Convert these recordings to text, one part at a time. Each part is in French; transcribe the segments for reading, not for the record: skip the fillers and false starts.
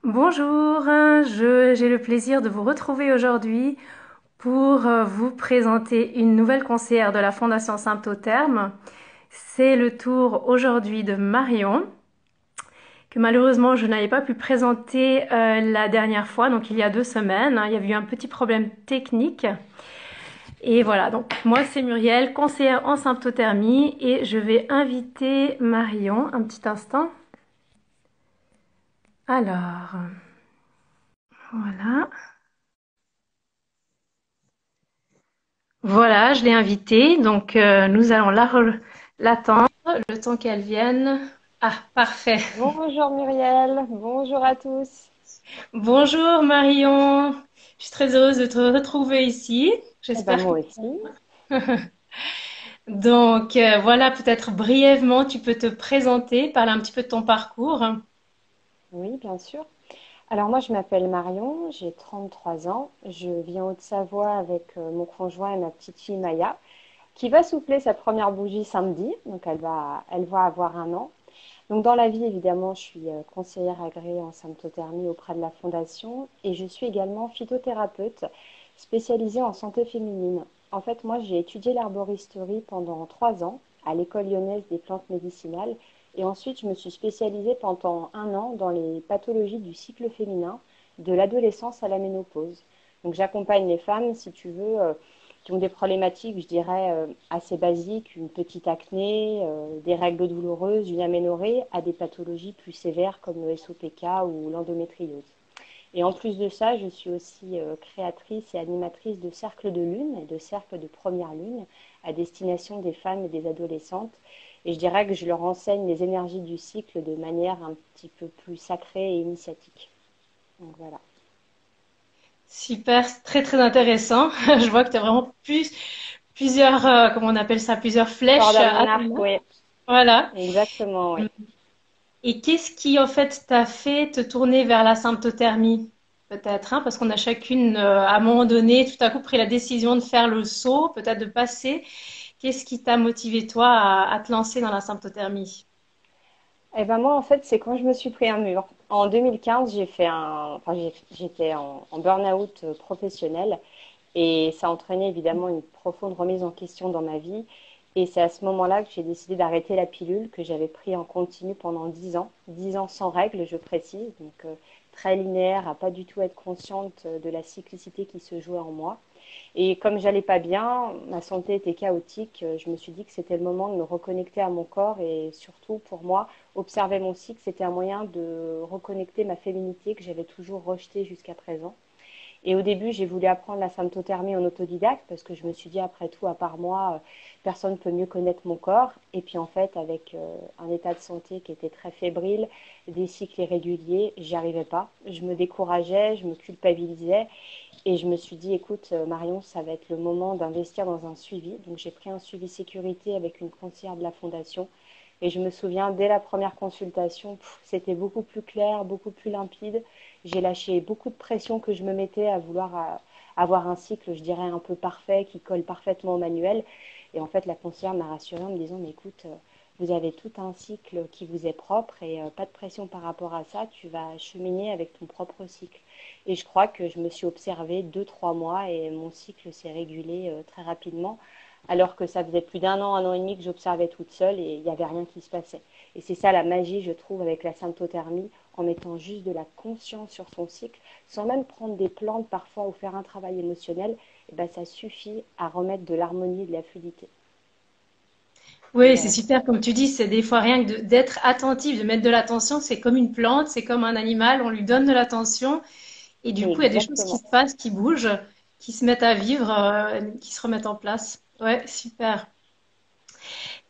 Bonjour, j'ai le plaisir de vous retrouver aujourd'hui pour vous présenter une nouvelle conseillère de la Fondation Saint-Au-Terme. C'est le tour aujourd'hui de Marion, que malheureusement je n'avais pas pu présenter la dernière fois, donc il y a 2 semaines. Il y avait eu un petit problème technique. Et voilà, donc moi c'est Muriel, conseillère en symptothermie, et je vais inviter Marion un petit instant. Alors, voilà. Voilà, je l'ai invitée, donc nous allons l'attendre le temps qu'elle vienne. Ah, parfait. Bonjour Muriel, bonjour à tous. Bonjour Marion, je suis très heureuse de te retrouver ici. Eh ben J'espère que... moi aussi. Donc voilà, peut-être brièvement, tu peux te présenter, parler un petit peu de ton parcours. Oui, bien sûr. Alors moi je m'appelle Marion, j'ai 33 ans, je vis en Haute-Savoie avec mon conjoint et ma petite fille Maya, qui va souffler sa première bougie samedi, donc elle va avoir 1 an. Donc dans la vie évidemment je suis conseillère agréée en symptothermie auprès de la Fondation et je suis également phytothérapeute spécialisée en santé féminine. En fait moi j'ai étudié l'herboristerie pendant 3 ans à l'école lyonnaise des plantes médicinales. Et ensuite, je me suis spécialisée pendant 1 an dans les pathologies du cycle féminin, de l'adolescence à la ménopause. Donc, j'accompagne les femmes, si tu veux, qui ont des problématiques, je dirais, assez basiques, une petite acné, des règles douloureuses, une aménorrhée, à des pathologies plus sévères comme le SOPK ou l'endométriose. Et en plus de ça, je suis aussi créatrice et animatrice de cercles de lune et de cercles de première lune à destination des femmes et des adolescentes. Et je dirais que je leur enseigne les énergies du cycle de manière un petit peu plus sacrée et initiatique. Donc voilà. Super, c'est très très intéressant. Je vois que tu as vraiment plusieurs, comment on appelle ça, plusieurs flèches Corde à à mon ton arc, arc. oui. Voilà. Exactement, oui. Et qu'est-ce qui, en fait, t'a fait te tourner vers la symptothermie? Peut-être, hein, parce qu'on a chacune, à un moment donné, tout à coup pris la décision de faire le saut, peut-être de passer. Qu'est-ce qui t'a motivé, toi, à te lancer dans la symptothermie? Eh ben moi, en fait, c'est quand je me suis pris un mur. En 2015, j'étais en burn-out professionnel. Et ça a entraîné évidemment une profonde remise en question dans ma vie. Et c'est à ce moment-là que j'ai décidé d'arrêter la pilule que j'avais pris en continu pendant 10 ans. 10 ans sans règles, je précise, donc très linéaire, à pas du tout être consciente de la cyclicité qui se jouait en moi. Et comme j'allais pas bien, ma santé était chaotique, je me suis dit que c'était le moment de me reconnecter à mon corps et surtout pour moi, observer mon cycle, c'était un moyen de reconnecter ma féminité que j'avais toujours rejetée jusqu'à présent. Et au début, j'ai voulu apprendre la symptothermie en autodidacte parce que je me suis dit, après tout, à part moi, personne ne peut mieux connaître mon corps. Et puis en fait, avec un état de santé qui était très fébrile, des cycles irréguliers, j'y arrivais pas. Je me décourageais, je me culpabilisais. Et je me suis dit, écoute, Marion, ça va être le moment d'investir dans un suivi. Donc j'ai pris un suivi sécurité avec une conseillère de la Fondation. Et je me souviens, dès la première consultation, c'était beaucoup plus clair, beaucoup plus limpide. J'ai lâché beaucoup de pression que je me mettais à vouloir avoir un cycle, je dirais, un peu parfait, qui colle parfaitement au manuel. Et en fait, la conseillère m'a rassurée en me disant, mais écoute, vous avez tout un cycle qui vous est propre et pas de pression par rapport à ça. Tu vas cheminer avec ton propre cycle. Et je crois que je me suis observée 2, 3 mois et mon cycle s'est régulé très rapidement alors que ça faisait plus d'1 an, 1 an et demi que j'observais toute seule et il n'y avait rien qui se passait. Et c'est ça la magie, je trouve, avec la symptothermie, en mettant juste de la conscience sur son cycle, sans même prendre des plantes parfois ou faire un travail émotionnel, et ben ça suffit à remettre de l'harmonie et de la fluidité. Donc Oui, c'est voilà. super, comme tu dis, c'est des fois rien que d'être attentif, de mettre de l'attention, c'est comme une plante, c'est comme un animal, on lui donne de l'attention, et du coup, il y a des choses qui Exactement. se passent, qui bougent, qui se mettent à vivre, qui se remettent en place. Ouais, super.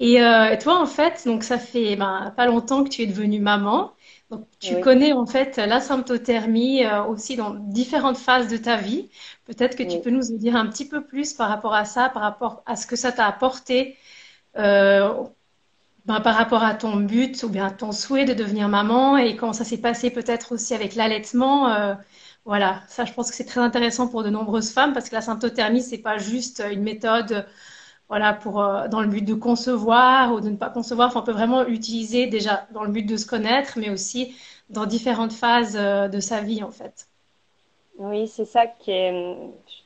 Et toi, en fait, donc ça fait ben, pas longtemps que tu es devenue maman. Donc tu Oui, connais en fait la symptothermie aussi dans différentes phases de ta vie. Peut-être que tu oui. peux nous en dire un petit peu plus par rapport à ça, par rapport à ce que ça t'a apporté, euh, ben, par rapport à ton but ou bien à ton souhait de devenir maman et comment ça s'est passé peut-être aussi avec l'allaitement. Voilà, ça je pense que c'est très intéressant pour de nombreuses femmes parce que la symptothermie, c'est pas juste une méthode voilà, dans le but de concevoir ou de ne pas concevoir. Enfin, on peut vraiment l'utiliser déjà dans le but de se connaître, mais aussi dans différentes phases de sa vie, en fait. Oui, c'est ça qui est.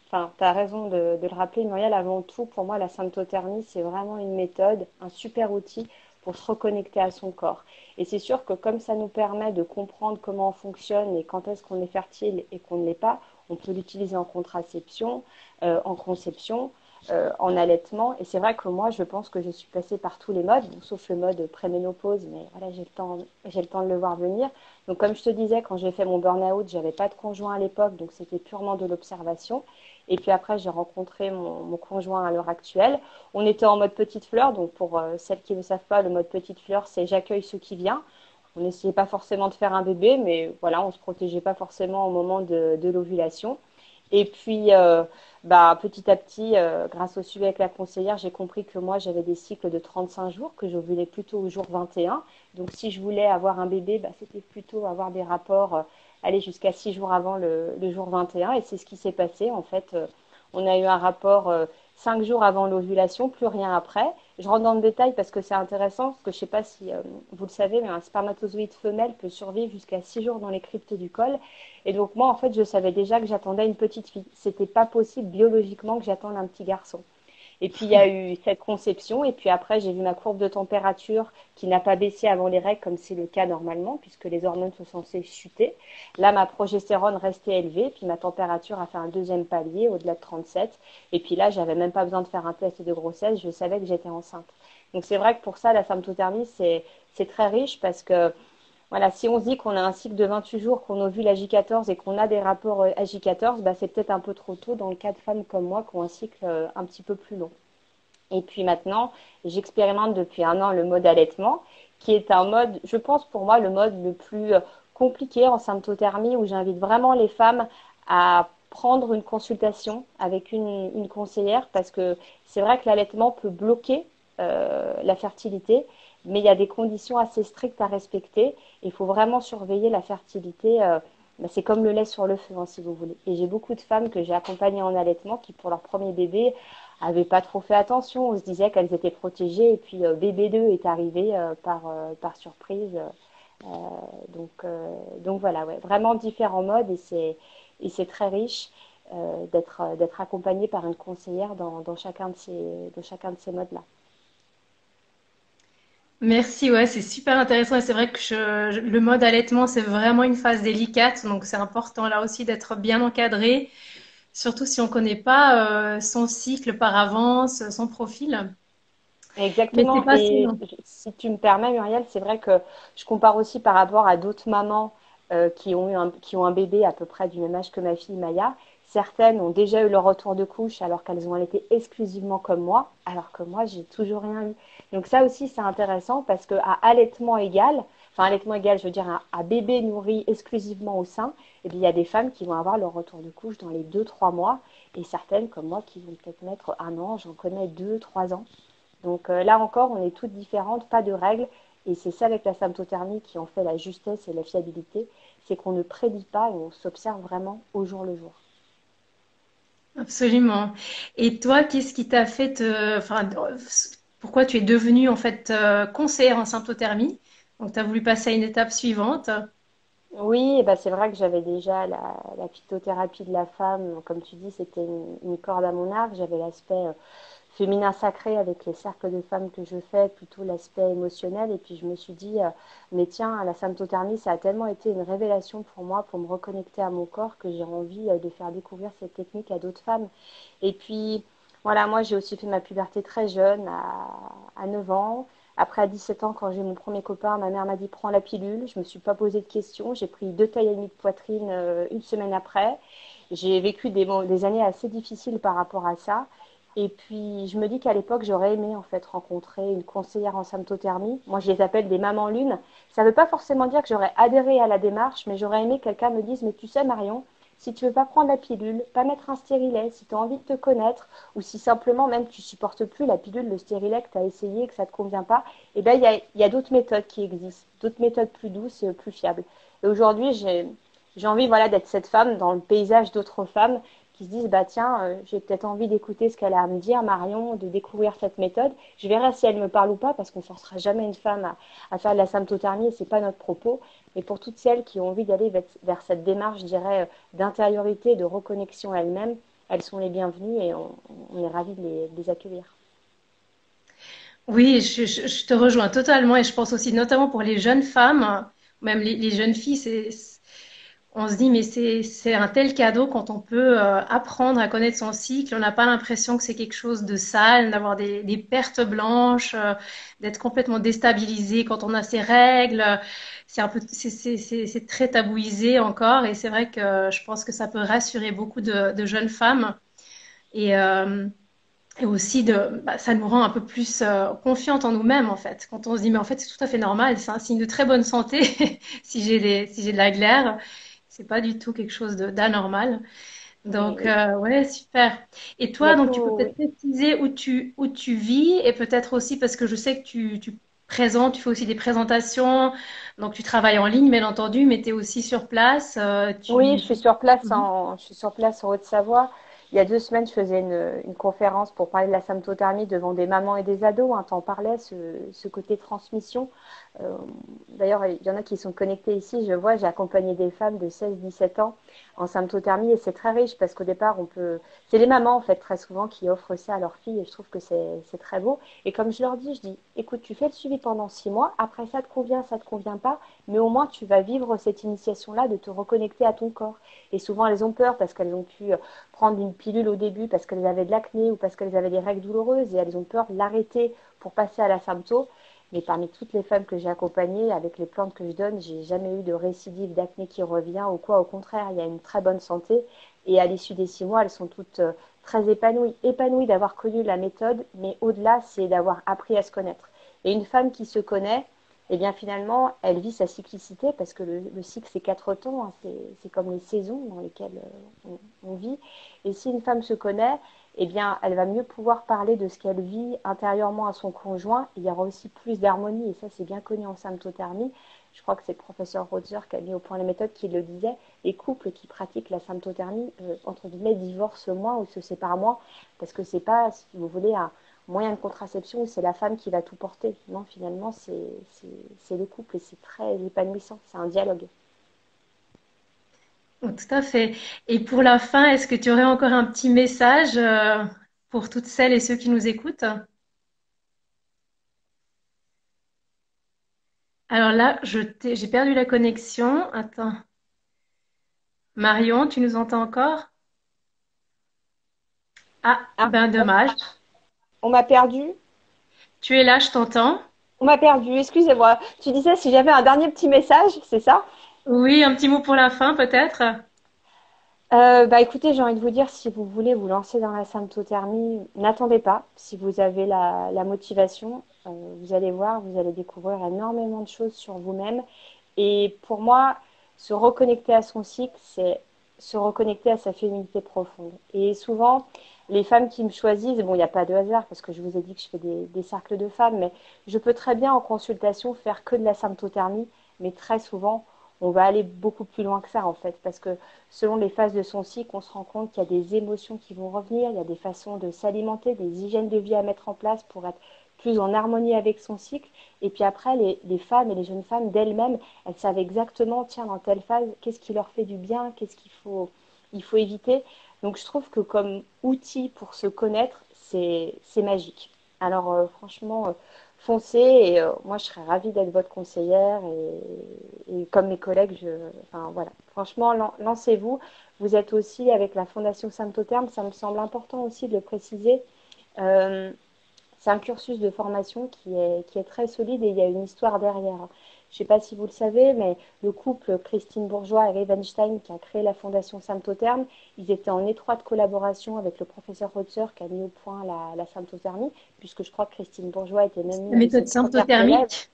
Enfin, tu as raison de le rappeler, Muriel. Avant tout, pour moi, la symptothermie, c'est vraiment une méthode, un super outil pour se reconnecter à son corps. Et c'est sûr que comme ça nous permet de comprendre comment on fonctionne et quand est-ce qu'on est fertile et qu'on ne l'est pas, on peut l'utiliser en contraception, en conception, en allaitement. Et c'est vrai que moi, je pense que je suis passée par tous les modes, bon, sauf le mode préménopause, mais voilà, j'ai le temps de le voir venir. Donc, comme je te disais, quand j'ai fait mon burn-out, j'avais pas de conjoint à l'époque, donc c'était purement de l'observation. Et puis après, j'ai rencontré mon conjoint à l'heure actuelle. On était en mode petite fleur, donc pour celles qui ne savent pas, le mode petite fleur, c'est j'accueille ce qui vient. On n'essayait pas forcément de faire un bébé, mais voilà, on ne se protégeait pas forcément au moment de l'ovulation. Et puis, petit à petit, grâce au suivi avec la conseillère, j'ai compris que moi, j'avais des cycles de 35 jours, que j'ovulais plutôt au jour 21. Donc, si je voulais avoir un bébé, c'était plutôt avoir des rapports, aller jusqu'à 6 jours avant le jour 21. Et c'est ce qui s'est passé. En fait, on a eu un rapport 5 jours avant l'ovulation, plus rien après. Je rentre dans le détail parce que c'est intéressant, parce que je ne sais pas si vous le savez, mais un spermatozoïde femelle peut survivre jusqu'à 6 jours dans les cryptes du col. Et donc moi, en fait, je savais déjà que j'attendais une petite fille. C'était pas possible biologiquement que j'attende un petit garçon. Et puis il y a eu cette conception, et puis après j'ai vu ma courbe de température qui n'a pas baissé avant les règles comme c'est le cas normalement, puisque les hormones sont censées chuter. Là, ma progestérone restait élevée, puis ma température a fait un deuxième palier au-delà de 37. Et puis là, j'avais même pas besoin de faire un test de grossesse, je savais que j'étais enceinte. Donc c'est vrai que pour ça, la symptothermie, c'est très riche parce que voilà, si on se dit qu'on a un cycle de 28 jours, qu'on ovule à J14 et qu'on a des rapports à J14, c'est peut-être un peu trop tôt dans le cas de femmes comme moi qui ont un cycle un petit peu plus long. Et puis maintenant, j'expérimente depuis un an le mode allaitement, qui est un mode, je pense pour moi, le mode le plus compliqué en symptothermie, où j'invite vraiment les femmes à prendre une consultation avec une conseillère, parce que c'est vrai que l'allaitement peut bloquer la fertilité, mais il y a des conditions assez strictes à respecter. Il faut vraiment surveiller la fertilité. C'est comme le lait sur le feu, hein, si vous voulez. Et j'ai beaucoup de femmes que j'ai accompagnées en allaitement qui, pour leur premier bébé, avaient pas trop fait attention. On se disait qu'elles étaient protégées et puis bébé 2 est arrivé par surprise. Euh, donc voilà, ouais, vraiment différents modes et c'est très riche d'être accompagnée par une conseillère dans chacun de ces modes-là. Merci, ouais, c'est super intéressant et c'est vrai que le mode allaitement, c'est vraiment une phase délicate, donc c'est important là aussi d'être bien encadré, surtout si on ne connaît pas son cycle par avance, son profil. Mais c'est Exactement. Et passionnant. si tu me permets, Muriel, c'est vrai que je compare aussi par rapport à d'autres mamans qui ont un bébé à peu près du même âge que ma fille Maya. Certaines ont déjà eu leur retour de couche alors qu'elles ont allaité exclusivement comme moi, alors que moi, j'ai toujours rien eu. Donc ça aussi, c'est intéressant parce que à allaitement égal, enfin allaitement égal, je veux dire à bébé nourri exclusivement au sein, eh bien, il y a des femmes qui vont avoir leur retour de couche dans les 2, 3 mois et certaines comme moi qui vont peut-être mettre un an, j'en connais 2, 3 ans. Donc là encore, on est toutes différentes, pas de règles. Et c'est ça avec la symptothermie qui en fait la justesse et la fiabilité, c'est qu'on ne prédit pas et on s'observe vraiment au jour le jour. Absolument. Et toi, qu'est-ce qui t'a fait enfin, pourquoi tu es devenue en fait conseillère en symptothermie? Donc, tu as voulu passer à une étape suivante. Oui, et ben c'est vrai que j'avais déjà la phytothérapie de la femme, comme tu dis, c'était une corde à mon arc. J'avais l'aspect féminin sacré avec les cercles de femmes que je fais, plutôt l'aspect émotionnel. Et puis je me suis dit, mais tiens, la symptothermie, ça a tellement été une révélation pour moi, pour me reconnecter à mon corps, que j'ai envie de faire découvrir cette technique à d'autres femmes. Et puis, voilà, moi j'ai aussi fait ma puberté très jeune, à 9 ans. Après, à 17 ans, quand j'ai eu mon premier copain, ma mère m'a dit prends la pilule. Je ne me suis pas posé de questions. J'ai pris 2 tailles et demie de poitrine une semaine après. J'ai vécu des années assez difficiles par rapport à ça. Et puis, je me dis qu'à l'époque, j'aurais aimé en fait rencontrer une conseillère en symptothermie. Moi, je les appelle des mamans lune. Ça ne veut pas forcément dire que j'aurais adhéré à la démarche, mais j'aurais aimé que quelqu'un me dise, mais tu sais, Marion, si tu veux pas prendre la pilule, pas mettre un stérilet, si tu as envie de te connaître, ou si simplement même tu supportes plus la pilule, le stérilet que tu as essayé, que ça te convient pas, eh ben il y a d'autres méthodes qui existent, d'autres méthodes plus douces et plus fiables. Et aujourd'hui, j'ai envie voilà d'être cette femme dans le paysage d'autres femmes qui se disent, bah tiens, j'ai peut-être envie d'écouter ce qu'elle a à me dire, Marion, de découvrir cette méthode. Je verrai si elle me parle ou pas, parce qu'on ne forcera jamais une femme à faire de la symptothermie, et ce n'est pas notre propos. Mais pour toutes celles qui ont envie d'aller vers cette démarche, je dirais, d'intériorité, de reconnexion à elles-mêmes, elles sont les bienvenues et on est ravis de les accueillir. Oui, je te rejoins totalement et je pense aussi notamment pour les jeunes femmes, même les jeunes filles, on se dit mais c'est un tel cadeau quand on peut apprendre à connaître son cycle. On n'a pas l'impression que c'est quelque chose de sale, d'avoir des pertes blanches, d'être complètement déstabilisé quand on a ses règles. C'est un peu, c'est très tabouisé encore et c'est vrai que je pense que ça peut rassurer beaucoup de jeunes femmes. Et, euh, et aussi, ça nous rend un peu plus confiantes en nous-mêmes, en fait. Quand on se dit, mais en fait, c'est tout à fait normal, c'est un signe de très bonne santé si j'ai de la glaire. C'est pas du tout quelque chose d'anormal. Donc, Et ouais, super. Et il y a toi, donc, tu peux tout, oui. peut-être préciser où tu vis et peut-être aussi parce que je sais que tu présentes, tu fais aussi des présentations. Donc, tu travailles en ligne, bien entendu, mais tu es aussi sur place. Oui, je suis sur place Mhm. je suis sur place en Haute-Savoie. Il y a 2 semaines, je faisais une conférence pour parler de la symptothermie devant des mamans et des ados. Hein, t'en parlais, ce côté transmission. Euh, D'ailleurs, il y en a qui sont connectés ici. Je vois, j'ai accompagné des femmes de 16-17 ans en symptothermie et c'est très riche parce qu'au départ, c'est les mamans en fait très souvent qui offrent ça à leurs filles et je trouve que c'est très beau. Et comme je leur dis, je dis, écoute, tu fais le suivi pendant 6 mois. Après, ça te convient pas, mais au moins tu vas vivre cette initiation-là de te reconnecter à ton corps. Et souvent, elles ont peur parce qu'elles ont pu prendre une pilule au début parce qu'elles avaient de l'acné ou parce qu'elles avaient des règles douloureuses et elles ont peur de l'arrêter pour passer à la sympto. Mais parmi toutes les femmes que j'ai accompagnées, avec les plantes que je donne, j'ai jamais eu de récidive d'acné qui revient ou quoi. Au contraire, il y a une très bonne santé. Et à l'issue des 6 mois, elles sont toutes très épanouies. Épanouies d'avoir connu la méthode, mais au-delà, c'est d'avoir appris à se connaître. Et une femme qui se connaît, eh bien finalement, elle vit sa cyclicité parce que le cycle, c'est 4 temps. Hein, c'est comme les saisons dans lesquelles on vit. Et si une femme se connaît, eh bien, elle va mieux pouvoir parler de ce qu'elle vit intérieurement à son conjoint. Il y aura aussi plus d'harmonie, et ça, c'est bien connu en symptothermie. Je crois que c'est le professeur Rotzer qui a mis au point les méthodes qui le disait. Les couples qui pratiquent la symptothermie, entre guillemets, divorcent moins ou se séparent moins, parce que c'est pas, si vous voulez, un moyen de contraception où c'est la femme qui va tout porter. Non, finalement, c'est le couple et c'est très épanouissant. C'est un dialogue. Oh, tout à fait. Et pour la fin, est-ce que tu aurais encore un petit message pour toutes celles et ceux qui nous écoutent? Alors là, j'ai perdu la connexion. Attends. Marion, tu nous entends encore? Ah, Ah, ben dommage. on m'a perdu. Tu es là, je t'entends. On m'a perdu, excusez-moi. Tu disais si j'avais un dernier petit message, c'est ça? Oui, un petit mot pour la fin, peut-être. Bah écoutez, j'ai envie de vous dire, si vous voulez vous lancer dans la symptothermie, n'attendez pas. Si vous avez la motivation, vous allez voir, vous allez découvrir énormément de choses sur vous-même. Et pour moi, se reconnecter à son cycle, c'est se reconnecter à sa féminité profonde. Et souvent, les femmes qui me choisissent, bon, il n'y a pas de hasard parce que je vous ai dit que je fais des cercles de femmes, mais je peux très bien en consultation faire que de la symptothermie, mais très souvent, on va aller beaucoup plus loin que ça en fait, parce que selon les phases de son cycle, on se rend compte qu'il y a des émotions qui vont revenir, il y a des façons de s'alimenter, des hygiènes de vie à mettre en place pour être plus en harmonie avec son cycle. Et puis après, les femmes et les jeunes femmes d'elles-mêmes, elles savent exactement, tiens, dans telle phase, qu'est-ce qui leur fait du bien, qu'est-ce il faut éviter. Donc je trouve que comme outil pour se connaître, c'est magique. Alors franchement, foncez et moi je serais ravie d'être votre conseillère et comme mes collègues, enfin voilà, franchement lancez-vous. Vous êtes aussi avec la Fondation Symptotherm, ça me semble important aussi de le préciser. Euh, c'est un cursus de formation qui est très solide et il y a une histoire derrière. Je ne sais pas si vous le savez, mais le couple Christine Bourgeois et Ray Weinstein qui a créé la Fondation Symptotherm, ils étaient en étroite collaboration avec le professeur Rotzer qui a mis au point la symptothermie, puisque je crois que Christine Bourgeois était même La une de ses méthode premières élèves. symptothermique.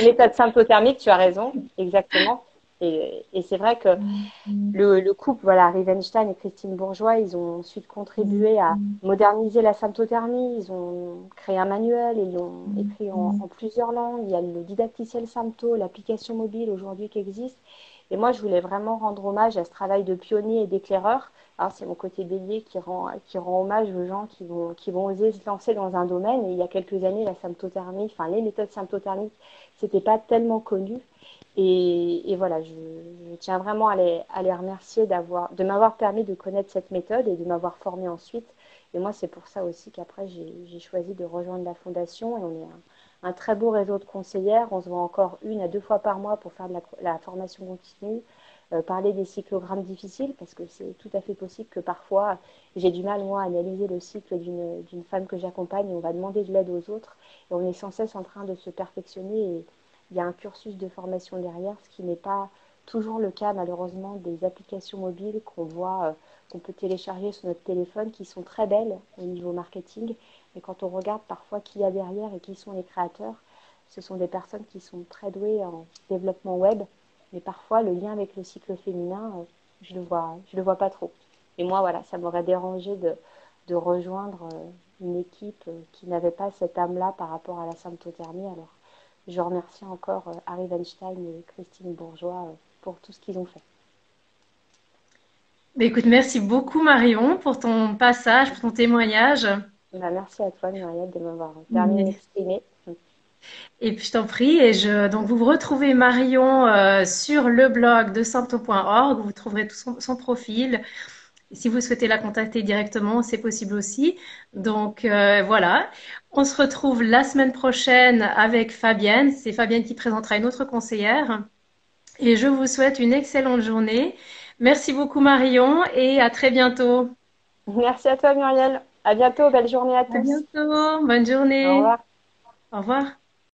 Méthode symptothermique, tu as raison, exactement. Et c'est vrai que le couple, voilà, Rivenstein et Christine Bourgeois, ils ont ensuite contribué à moderniser la symptothermie. Ils ont créé un manuel, ils l'ont écrit en plusieurs langues. Il y a le didacticiel Sympto, l'application mobile aujourd'hui qui existe. Et moi, je voulais vraiment rendre hommage à ce travail de pionnier et d'éclaireur. Alors, c'est mon côté bélier qui rend hommage aux gens qui vont oser se lancer dans un domaine. Et il y a quelques années, la symptothermie, enfin, les méthodes symptothermiques, c'était pas tellement connu. Et voilà, je tiens vraiment à les remercier de m'avoir permis de connaître cette méthode et de m'avoir formée ensuite. Et moi, c'est pour ça aussi qu'après, j'ai choisi de rejoindre la fondation. Et on est un très beau réseau de conseillères. On se voit encore 1 à 2 fois par mois pour faire de la formation continue, parler des cyclogrammes difficiles, parce que c'est tout à fait possible que parfois, j'ai du mal, moi, à analyser le cycle d'une femme que j'accompagne et on va demander de l'aide aux autres. Et on est sans cesse en train de se perfectionner. Et il y a un cursus de formation derrière, ce qui n'est pas toujours le cas malheureusement des applications mobiles qu'on voit, qu'on peut télécharger sur notre téléphone, qui sont très belles au niveau marketing. Mais quand on regarde parfois qui y a derrière et qui sont les créateurs, ce sont des personnes qui sont très douées en développement web. Mais parfois, le lien avec le cycle féminin, je le vois pas trop. Et moi, voilà, ça m'aurait dérangé de rejoindre une équipe qui n'avait pas cette âme-là par rapport à la symptothermie. Alors, je remercie encore Harry Weinstein et Christine Bourgeois pour tout ce qu'ils ont fait. Bah, écoute, merci beaucoup Marion pour ton passage, pour ton témoignage. Bah, merci à toi, Muriel, de m'avoir permis de m'exprimer. Et puis je t'en prie, donc vous retrouvez Marion sur le blog de sympto.org, vous trouverez tout son profil. Si vous souhaitez la contacter directement, c'est possible aussi. Donc voilà, on se retrouve la semaine prochaine avec Fabienne. C'est Fabienne qui présentera une autre conseillère. Et je vous souhaite une excellente journée. Merci beaucoup Marion et à très bientôt. Merci à toi, Muriel. À bientôt. Belle journée à À tous. bientôt, bonne Au journée. revoir. Au revoir.